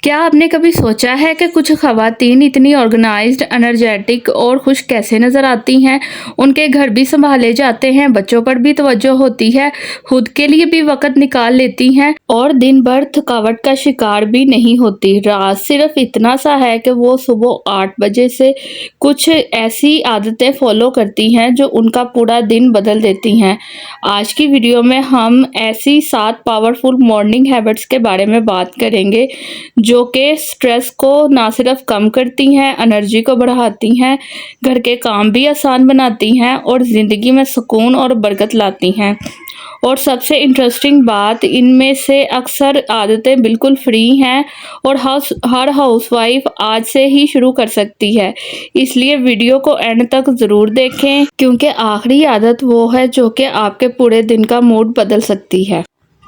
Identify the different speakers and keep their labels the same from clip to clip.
Speaker 1: کیا آپ نے کبھی سوچا ہے کہ کچھ خواتین اتنی آرگنائزڈ، انرجیٹک اور خوش کیسے نظر آتی ہیں؟ ان کے گھر بھی سنبھالے جاتے ہیں، بچوں پر بھی توجہ ہوتی ہے، خود کے لیے بھی وقت نکال لیتی ہیں اور دن بھر تھکاوٹ کا شکار بھی نہیں ہوتی۔ راز صرف اتنا سا ہے کہ وہ صبح 8 بجے سے کچھ ایسی عادتیں فالو کرتی ہیں جو ان کا پورا دن بدل دیتی ہیں۔ آج کی ویڈیو میں ہم ایسی 7 پاورفل مارننگ ہیبٹس کے بارے میں بات کریں گے جو کہ سٹریس کو نہ صرف کم کرتی ہیں، انرجی کو بڑھاتی ہیں، گھر کے کام بھی آسان بناتی ہیں اور زندگی میں سکون اور برکت لاتی ہیں۔ اور سب سے انٹرسٹنگ بات، ان میں سے اکثر عادتیں بالکل فری ہیں اور ہر ہاؤس وائف آج سے ہی شروع کر سکتی ہے۔ اس لیے ویڈیو کو اینڈ تک ضرور دیکھیں کیونکہ آخری عادت وہ ہے جو کہ آپ کے پورے دن کا موڈ بدل سکتی ہے۔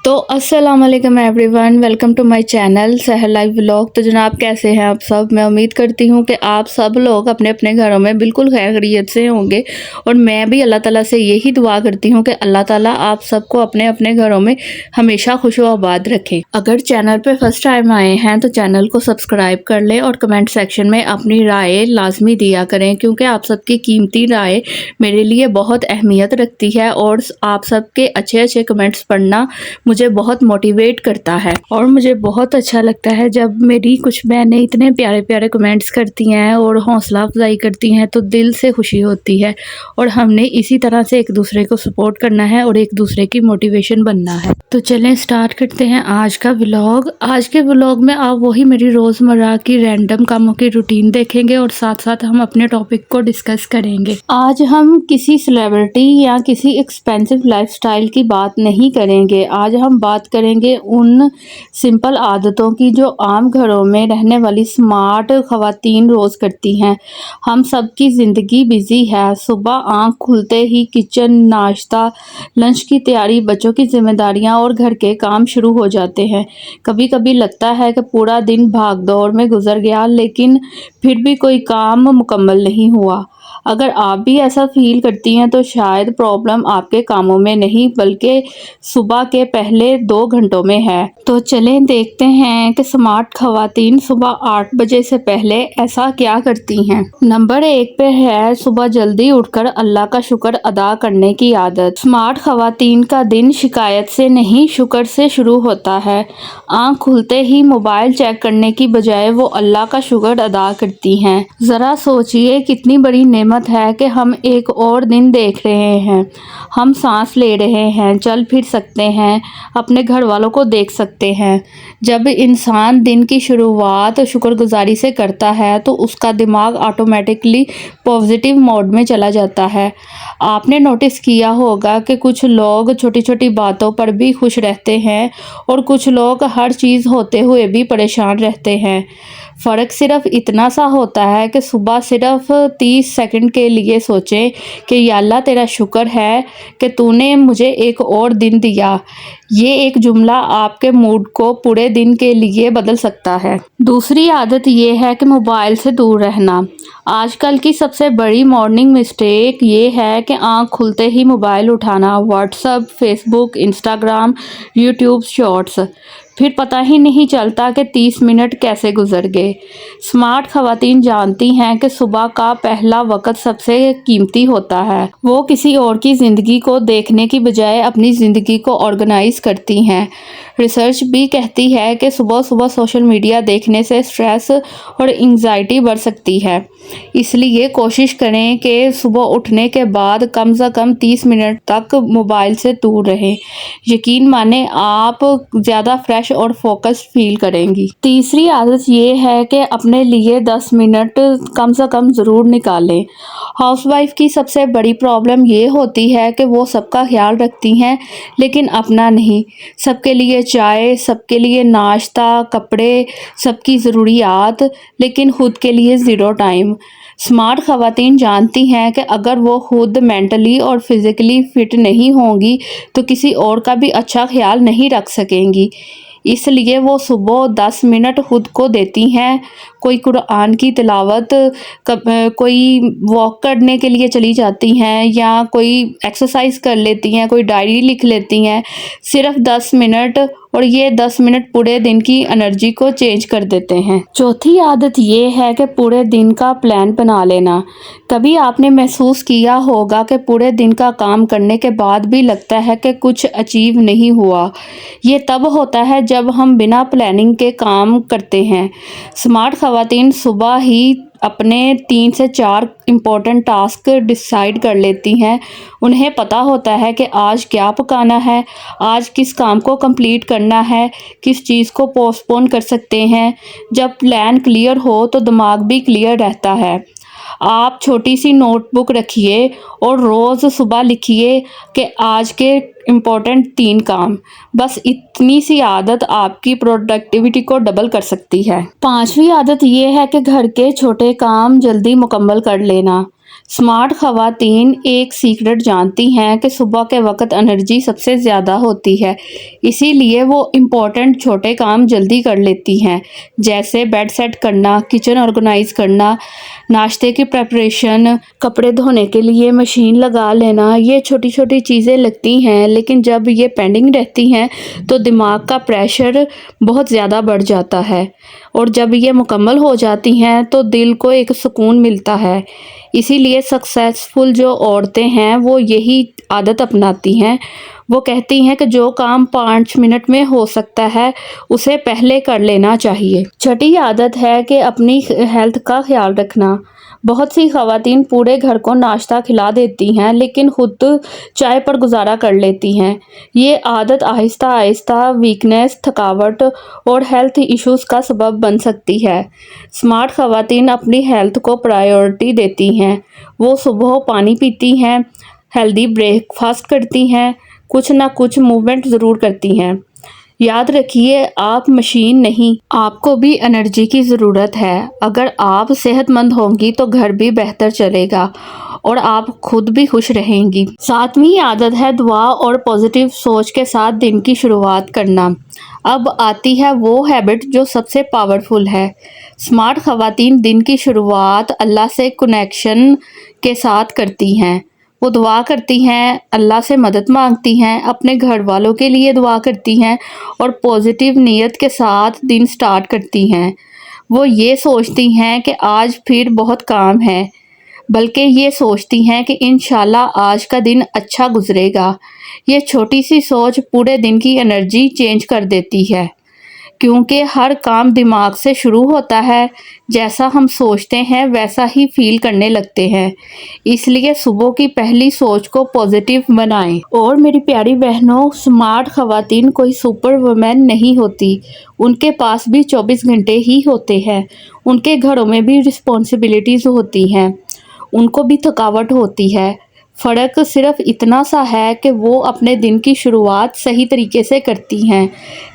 Speaker 1: تو السلام علیکم everyone, welcome to my channel Sehar life vlog. تو جناب کیسے ہیں آپ سب؟ میں امید کرتی ہوں کہ آپ سب لوگ اپنے اپنے گھروں میں بالکل خیر خیریت سے ہوں گے، اور میں بھی اللہ تعالیٰ سے یہی دعا کرتی ہوں کہ اللہ تعالیٰ آپ سب کو اپنے اپنے گھروں میں ہمیشہ خوش و آباد رکھے۔ اگر چینل پہ فرسٹ ٹائم آئے ہیں تو چینل کو سبسکرائب کر لیں اور کمنٹ سیکشن میں اپنی رائے لازمی دیا کریں، کیونکہ آپ سب کی قیمتی رائے میرے لیے بہت اہمیت رکھتی ہے، اور آپ سب کے اچھے اچھے کمنٹس پڑھنا مجھے بہت موٹیویٹ کرتا ہے۔ اور مجھے بہت اچھا لگتا ہے جب میری کچھ بہنیں اتنے پیارے پیارے کمنٹس کرتی ہیں اور حوصلہ افزائی کرتی ہیں، تو دل سے خوشی ہوتی ہے، اور ہم نے اسی طرح سے ایک دوسرے کو سپورٹ کرنا ہے اور ایک دوسرے کی موٹیویشن بننا ہے۔ تو چلیں سٹارٹ کرتے ہیں آج کا ولاگ۔ آج کے ولاگ میں آپ وہی میری روزمرہ کی رینڈم کاموں کی روٹین دیکھیں گے اور ساتھ ساتھ ہم اپنے ٹاپک کو ڈسکس کریں گے۔ آج ہم کسی سیلیبریٹی یا کسی ایکسپینسو لائف سٹائل کی بات نہیں کریں گے، آج ہم بات کریں گے ان سمپل عادتوں کی جو عام گھروں میں رہنے والی سمارٹ خواتین روز کرتی ہیں۔ ہم سب کی زندگی بزی ہے، صبح آنکھ کھلتے ہی کچن، ناشتہ، لنچ کی تیاری، بچوں کی ذمہ داریاں اور گھر کے کام شروع ہو جاتے ہیں۔ کبھی کبھی لگتا ہے کہ پورا دن بھاگ دوڑ میں گزر گیا، لیکن پھر بھی کوئی کام مکمل نہیں ہوا۔ اگر آپ بھی ایسا فیل کرتی ہیں تو شاید پرابلم آپ کے کاموں میں نہیں بلکہ صبح کے پہلے 2 گھنٹوں میں ہے۔ تو چلیں دیکھتے ہیں کہ سمارٹ خواتین صبح 8 بجے سے پہلے ایسا کیا کرتی ہیں۔ نمبر 1 پہ ہے صبح جلدی اٹھ کر اللہ کا شکر ادا کرنے کی عادت۔ سمارٹ خواتین کا دن شکایت سے نہیں، شکر سے شروع ہوتا ہے۔ آنکھ کھلتے ہی موبائل چیک کرنے کی بجائے وہ اللہ کا شکر ادا کرتی ہیں۔ ذرا سوچئے کتنی بڑی نعمت ہے کہ ہم ایک اور دن دیکھ رہے ہیں، ہم سانس لے رہے ہیں، چل پھر سکتے ہیں، اپنے گھر والوں کو دیکھ سکتے ہیں۔ جب انسان دن کی شروعات شکر گزاری سے کرتا ہے تو اس کا دماغ آٹومیٹکلی پازیٹیو موڈ میں چلا جاتا ہے۔ آپ نے نوٹس کیا ہوگا کہ کچھ لوگ چھوٹی چھوٹی باتوں پر بھی خوش رہتے ہیں اور کچھ لوگ ہر چیز ہوتے ہوئے بھی پریشان رہتے ہیں۔ فرق صرف اتنا سا ہوتا ہے کہ صبح صرف 30 سیکنڈ کے لیے سوچیں کہ یا اللہ تیرا شکر ہے کہ تو نے مجھے ایک اور دن دیا۔ یہ ایک جملہ آپ کے موڈ کو پورے دن کے لیے بدل سکتا ہے۔ دوسری عادت یہ ہے کہ موبائل سے دور رہنا۔ آج کل کی سب سے بڑی مارننگ مسٹیک یہ ہے کہ آنکھ کھلتے ہی موبائل اٹھانا، واٹس ایپ، فیس بک، انسٹاگرام، یوٹیوب شارٹس، پھر پتہ ہی نہیں چلتا کہ 30 منٹ کیسے گزر گئے۔ سمارٹ خواتین جانتی ہیں کہ صبح کا پہلا وقت سب سے قیمتی ہوتا ہے۔ وہ کسی اور کی زندگی کو دیکھنے کی بجائے اپنی زندگی کو آرگنائز کرتی ہیں۔ ریسرچ بھی کہتی ہے کہ صبح صبح سوشل میڈیا دیکھنے سے سٹریس اور انگزائٹی بڑھ سکتی ہے۔ اس لیے کوشش کریں کہ صبح اٹھنے کے بعد کم سے کم 30 منٹ تک موبائل سے دور رہیں۔ یقین مانیں آپ زیادہ فریش اور فوکسڈ فیل کریں گی۔ تیسری عادت یہ ہے کہ اپنے لیے 10 منٹ کم سے کم ضرور نکالیں۔ ہاؤس وائف کی سب سے بڑی پرابلم یہ ہوتی ہے کہ وہ سب کا خیال رکھتی ہیں لیکن اپنا نہیں۔ سب کے لیے چائے، سب کے لیے ناشتہ، کپڑے، سب کی ضروریات، لیکن خود کے لیے زیرو ٹائم۔ سمارٹ خواتین جانتی ہیں کہ اگر وہ خود مینٹلی اور فزیکلی فٹ نہیں ہوں گی تو کسی اور کا بھی اچھا خیال نہیں رکھ سکیں گی۔ اس لیے وہ صبح 10 منٹ خود کو دیتی ہیں۔ کوئی قرآن کی تلاوت، کوئی واک کرنے کے لیے چلی جاتی ہیں، یا کوئی ایکسرسائز کر لیتی ہیں، کوئی ڈائری لکھ لیتی ہیں۔ صرف 10 منٹ اور یہ 10 منٹ پورے دن کی انرجی کو چینج کر دیتے ہیں۔ چوتھی عادت یہ ہے کہ پورے دن کا پلان بنا لینا۔ کبھی آپ نے محسوس کیا ہوگا کہ پورے دن کا کام کرنے کے بعد بھی لگتا ہے کہ کچھ اچیو نہیں ہوا۔ یہ تب ہوتا ہے جب ہم بنا پلاننگ کے کام کرتے ہیں۔ سمارٹ خواتین صبح ہی اپنے 3 سے 4 امپورٹنٹ ٹاسک ڈیسائیڈ کر لیتی ہیں۔ انہیں پتہ ہوتا ہے کہ آج کیا پکانا ہے، آج کس کام کو کمپلیٹ کرنا ہے، کس چیز کو پوسٹ پون کر سکتے ہیں۔ جب پلان کلیئر ہو تو دماغ بھی کلیئر رہتا ہے۔ آپ چھوٹی سی نوٹ بک رکھیے اور روز صبح لکھیے کہ آج کے امپورٹنٹ 3 کام۔ بس اتنی سی عادت آپ کی پروڈکٹیوٹی کو ڈبل کر سکتی ہے۔ 5ویں عادت یہ ہے کہ گھر کے چھوٹے کام جلدی مکمل کر لینا۔ سمارٹ خواتین ایک سیکرٹ جانتی ہیں کہ صبح کے وقت انرجی سب سے زیادہ ہوتی ہے، اسی لیے وہ امپورٹنٹ چھوٹے کام جلدی کر لیتی ہیں، جیسے بیڈ سیٹ کرنا، کچن آرگنائز کرنا، ناشتے کی پریپریشن، کپڑے دھونے کے لیے مشین لگا لینا۔ یہ چھوٹی چھوٹی چیزیں لگتی ہیں، لیکن جب یہ پینڈنگ رہتی ہیں تو دماغ کا پریشر بہت زیادہ بڑھ جاتا ہے، اور جب یہ مکمل ہو جاتی ہیں تو دل کو ایک سکون ملتا ہے۔ اسی لیے سکسیسفل جو عورتیں ہیں وہ یہی عادت اپناتی ہیں۔ وہ کہتی ہیں کہ جو کام 5 منٹ میں ہو سکتا ہے اسے پہلے کر لینا چاہیے۔ چھٹی عادت ہے کہ اپنی ہیلتھ کا خیال رکھنا۔ بہت سی خواتین پورے گھر کو ناشتہ کھلا دیتی ہیں لیکن خود چائے پر گزارا کر لیتی ہیں۔ یہ عادت آہستہ آہستہ ویکنیس، تھکاوٹ اور ہیلتھ ایشوز کا سبب بن سکتی ہے۔ سمارٹ خواتین اپنی ہیلتھ کو پرائیورٹی دیتی ہیں۔ وہ صبح پانی پیتی ہیں، ہیلدی بریک فاسٹ کرتی ہیں، کچھ نہ کچھ موومنٹ ضرور کرتی ہیں۔ یاد رکھیے، آپ مشین نہیں، آپ کو بھی انرجی کی ضرورت ہے۔ اگر آپ صحت مند ہوں گی تو گھر بھی بہتر چلے گا اور آپ خود بھی خوش رہیں گی۔ 7ویں عادت ہے دعا اور پازیٹیو سوچ کے ساتھ دن کی شروعات کرنا۔ اب آتی ہے وہ ہیبٹ جو سب سے پاورفل ہے۔ سمارٹ خواتین دن کی شروعات اللہ سے کنیکشن کے ساتھ کرتی ہیں۔ وہ دعا کرتی ہیں، اللہ سے مدد مانگتی ہیں، اپنے گھر والوں کے لیے دعا کرتی ہیں اور پازیٹیو نیت کے ساتھ دن سٹارٹ کرتی ہیں۔ وہ یہ سوچتی ہیں کہ آج پھر بہت کام ہے، بلکہ یہ سوچتی ہیں کہ انشاءاللہ آج کا دن اچھا گزرے گا۔ یہ چھوٹی سی سوچ پورے دن کی انرجی چینج کر دیتی ہے، کیونکہ ہر کام دماغ سے شروع ہوتا ہے۔ جیسا ہم سوچتے ہیں ویسا ہی فیل کرنے لگتے ہیں۔ اس لیے صبح کی پہلی سوچ کو پازیٹیو بنائیں۔ اور میری پیاری بہنوں، سمارٹ خواتین کوئی سپر وومن نہیں ہوتی۔ ان کے پاس بھی 24 گھنٹے ہی ہوتے ہیں۔ ان کے گھروں میں بھی رسپانسبلٹیز ہوتی ہیں، ان کو بھی تھکاوٹ ہوتی ہے۔ فرق صرف اتنا سا ہے کہ وہ اپنے دن کی شروعات صحیح طریقے سے کرتی ہیں۔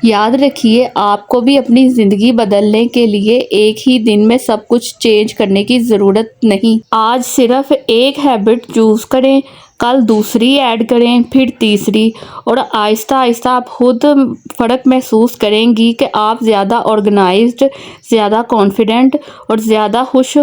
Speaker 1: یاد رکھیے، آپ کو بھی اپنی زندگی بدلنے کے لیے ایک ہی دن میں سب کچھ چینج کرنے کی ضرورت نہیں۔ آج صرف ایک ہیبٹ چوز کریں، کل دوسری ایڈ کریں، پھر تیسری، اور آہستہ آہستہ آپ خود فرق محسوس کریں گی کہ آپ زیادہ آرگنائزڈ، زیادہ کانفیڈنٹ اور زیادہ خوش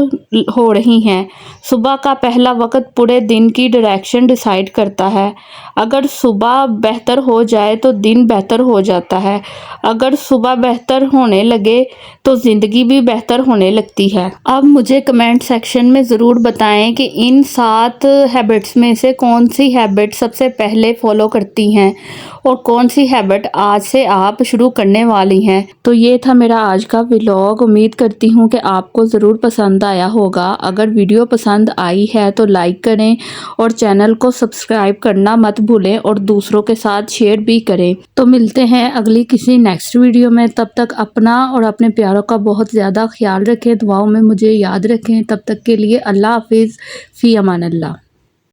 Speaker 1: ہو رہی ہیں۔ صبح کا پہلا وقت پورے دن کی ڈائریکشن ڈیسائیڈ کرتا ہے۔ اگر صبح بہتر ہو جائے تو دن بہتر ہو جاتا ہے۔ اگر صبح بہتر ہونے لگے تو زندگی بھی بہتر ہونے لگتی ہے۔ اب مجھے کمنٹ سیکشن میں ضرور بتائیں کہ ان 7 ہیبٹس میں سے کون سی ہیبٹ سب سے پہلے فالو کرتی ہیں اور کون سی ہیبٹ آج سے آپ شروع کرنے والی ہیں۔ تو یہ تھا میرا آج کا ولاگ۔ امید کرتی ہوں کہ آپ کو ضرور پسند آیا ہوگا۔ اگر ویڈیو پسند آئی ہے تو لائک کریں اور چینل کو سبسکرائب کرنا مت بھولیں اور دوسروں کے ساتھ شیئر بھی کریں۔ تو ملتے ہیں اگلی کسی نیکسٹ ویڈیو میں۔ تب تک اپنا اور اپنے پیاروں کا بہت زیادہ خیال رکھیں، دعاؤں میں مجھے یاد رکھیں۔ تب تک کے لیے اللہ حافظ، فی امان اللہ۔